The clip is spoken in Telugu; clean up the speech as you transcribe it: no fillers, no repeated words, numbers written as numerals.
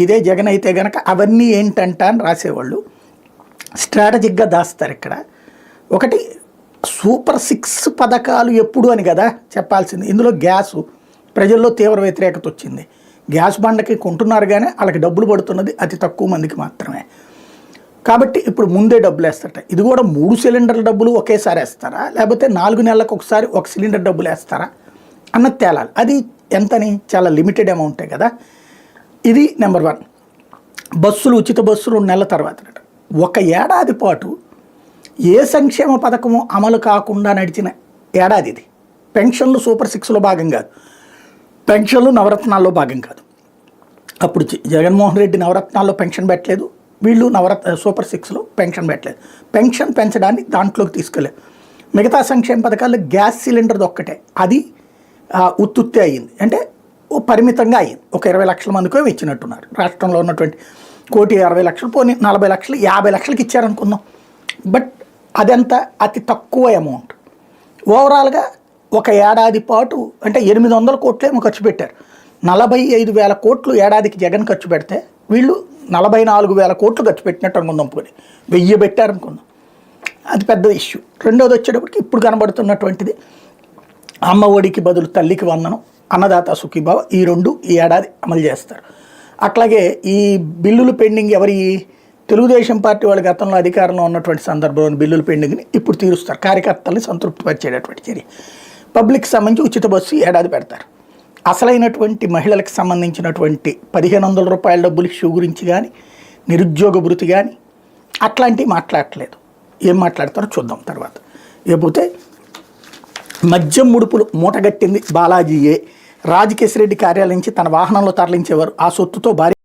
ఇదే జగన్ అయితే గనక అవన్నీ ఏంటంట అని రాసేవాళ్ళు స్ట్రాటజిక్గా దాస్తారు. ఇక్కడ ఒకటి సూపర్ 6 పథకాలు ఎప్పుడు అని కదా చెప్పాల్సింది. ఇందులో గ్యాసు ప్రజల్లో తీవ్ర వ్యతిరేకత వచ్చింది. గ్యాస్ బండకి కొంటున్నారు కానీ వాళ్ళకి డబ్బులు పడుతున్నది అతి తక్కువ మందికి మాత్రమే. కాబట్టి ఇప్పుడు ముందే డబ్బులు వేస్తారట. ఇది కూడా 3 సిలిండర్ల డబ్బులు ఒకేసారి వేస్తారా, లేకపోతే 4 నెలలకు ఒకసారి 1 సిలిండర్ డబ్బులు వేస్తారా అన్నది తేలాలి. అది ఎంతని చాలా లిమిటెడ్ అమౌంటే కదా. ఇది నెంబర్ 1. బస్సులు ఉచిత బస్సులు 2 నెలల తర్వాత 1 ఏడాది పాటు ఏ సంక్షేమ పథకము అమలు కాకుండా నడిచిన ఏడాది ఇది. పెన్షన్లు సూపర్ 6లో భాగం కాదు, పెన్షన్లు నవరత్నాల్లో భాగం కాదు. అప్పుడు జగన్మోహన్ రెడ్డి నవరత్నాల్లో పెన్షన్ పెట్టలేదు, వీళ్ళు సూపర్ 6లో పెన్షన్ పెట్టలేదు. పెన్షన్ పెంచడాన్ని దాంట్లోకి తీసుకెళ్ళలేదు. మిగతా సంక్షేమ పథకాల్లో గ్యాస్ సిలిండర్ది ఒక్కటే, అది ఉత్తుత్తే అయ్యింది. అంటే పరిమితంగా అయ్యింది. ఒక 20 లక్షల మందికో ఇచ్చినట్టున్నారు. రాష్ట్రంలో ఉన్నటువంటి 1,60,00,000 పోనీ 40 లక్షలు 50 లక్షలకి ఇచ్చారనుకుందాం. బట్ అదంతా అతి తక్కువ అమౌంట్. ఓవరాల్గా 1 ఏడాది పాటు అంటే 800 కోట్లేమో ఖర్చు పెట్టారు. 45,000 కోట్లు ఏడాదికి జగన్ ఖర్చు పెడితే వీళ్ళు 44,000 కోట్లు ఖర్చు పెట్టినట్టు అనుకుందాం. పోనీ 1000 పెట్టారనుకుందాం. అది పెద్ద ఇష్యూ. రెండోది వచ్చేటప్పటికి ఇప్పుడు కనబడుతున్నటువంటిది అమ్మ ఒడికి బదులు తల్లికి వందనం, అన్నదాత సుఖీభావ, ఈ 2 ఈ ఏడాది అమలు చేస్తారు. అట్లాగే ఈ బిల్లులు పెండింగ్ ఎవరి తెలుగుదేశం పార్టీ వాళ్ళ గతంలో అధికారంలో ఉన్నటువంటి సందర్భంలో బిల్లుల పెండింగ్ని ఇప్పుడు తీరుస్తారు. కార్యకర్తల్ని సంతృప్తిపరిచేటటువంటి చర్య. పబ్లిక్ సంబంధించి ఉచిత బస్సు ఏడాది పెడతారు. అసలైనటువంటి మహిళలకు సంబంధించినటువంటి 1,500 రూపాయల డబ్బులు ఇష్యూ గురించి కానీ, నిరుద్యోగ భృతి కానీ అట్లాంటివి మాట్లాడట్లేదు. ఏం మాట్లాడతారో చూద్దాం తర్వాత. లేకపోతే మద్యం ముడుపులు మూటగట్టింది బాలాజీయే. రాజకేశ్వరరెడ్డి కార్యాలయం నుంచి తన వాహనంలో తరలించేవారు. ఆ సొత్తుతో భారీ